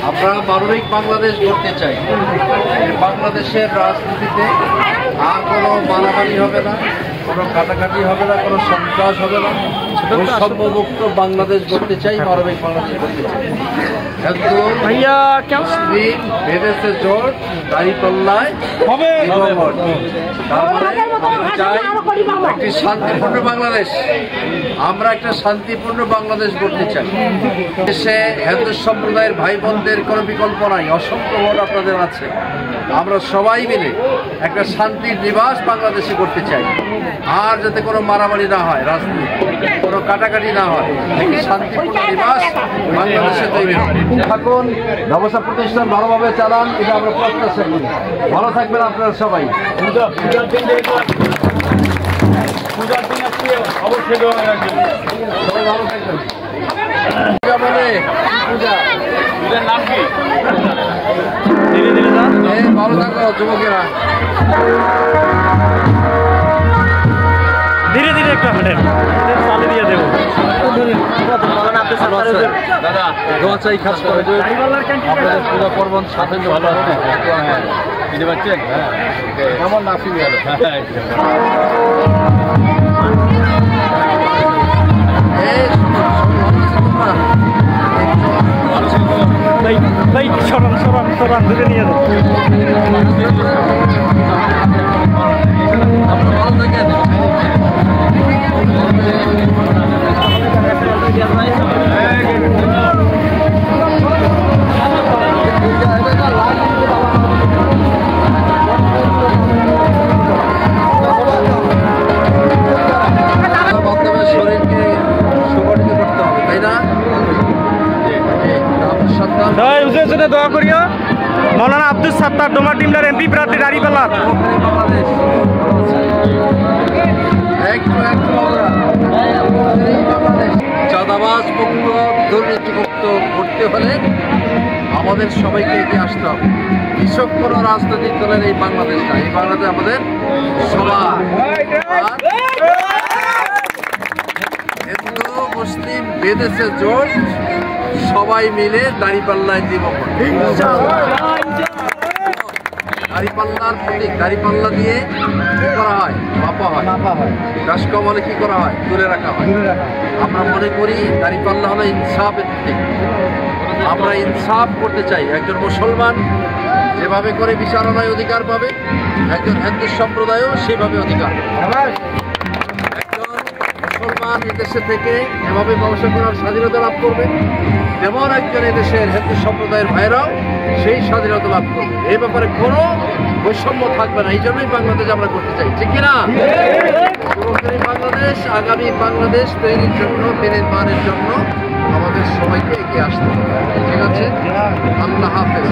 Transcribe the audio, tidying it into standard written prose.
আমরা মানবিক বাংলাদেশ গড়তে চাই। বাংলাদেশের রাজনীতিতে আর কোনো মারামারি হবে না, কোনো কাটাকাটি হবে না, কোনো সন্ত্রাস হবে না, বৈষম্যমুক্ত বাংলাদেশ গড়তে চাই, মানবিক বাংলাদেশ গড়তে চাই। বেঁধেছে জোর, দাড়ি পাল্লায় একটি শান্তিপূর্ণ বাংলাদেশ। আমরা একটা শান্তিপূর্ণ বাংলাদেশ গড়তে চাই। দেশে হিন্দু সম্প্রদায়ের ভাই বোনদের কোনো বিকল্প নাই, অসংখ্য ভোট আপনাদের আছে। আমরা সবাই মিলে একটা শান্তির নিবাস বাংলাদেশে করতে চাই। আর যাতে কোনো মারামারি না হয়, রাজনীতি কোনো কাটাকাটি না হয়, একটি শান্তিপূর্ণ নিবাস বাংলাদেশে তৈরি থাকুন। ব্যবসা প্রতিষ্ঠান ভালোভাবে চালান, এটা আমরা প্রত্যাশা করি। ভালো থাকবেন আপনারা সবাই। অবশ্যই ভালো থাকবেন। পূজার নাম কি? ভালো থাকো যুবকেরা। ধীরে ধীরে একটু হাঁটেন, চালে দিয়ে দেবো। দাদা দোয়া চাই খাস করে আপনাদের পূজা পর্বণ সাথে ভালো হবে। বুঝতে পারছেন? কেমন না ফিরে গেল। সরান ধরে নিয়ে যাবো। শরীরকে সুগঠিত করতে হবে, তাই না? দোয়া করিও। মৌলানা আব্দুল সাত্তার ডোমা টিমলার এমপি প্রার্থী দাঁড়িপাল্লা। চাঁদাবাজ মুক্ত, দুর্নীতি মুক্ত করতে হলে আমাদের সবাইকে এগিয়ে আসতে হবে। কৃষক কোনো রাজনৈতিক দলের এই বাংলাদেশ না, এই বাংলাদেশ আমাদের সবার। হিন্দু মুসলিম বেঁধেছে জোর, সবাই মিলে দাঁড়িপাল্লায় দিব। দাঁড়িপাল্লার প্রতীক, দাঁড়িপাল্লা দিয়ে কি করা হয়? মাপা হয়। গাছ কমলে কি করা হয়? তুলে রাখা হয়। আমরা মনে করি দাঁড়িপাল্লা হলো ইনসাফের প্রতীক। আমরা ইনসাফ করতে চাই। একজন মুসলমান যেভাবে করে বিচারণায় অধিকার পাবে, একজন হিন্দু সম্প্রদায়ও সেভাবে অধিকার। একজন মুসলমান এদেশে থেকে এভাবে ব্যবসা করার স্বাধীনতা লাভ করবে, যেমন একজন এদেশের হিন্দু সম্প্রদায়ের ভাইরাও সেই স্বাধীনতা লাভ করবে। এই ব্যাপারে কোনো বৈষম্য থাকবে না। এই জন্যই বাংলাদেশ আমরা করতে চাই, ঠিক কিনা? বাংলাদেশ, আগামী বাংলাদেশ তৈরির জন্য, বিনির্মাণের জন্য আমাদের সবাইকে এগিয়ে আসতে হবে। ঠিক আছে? আল্লাহ হাফেজ।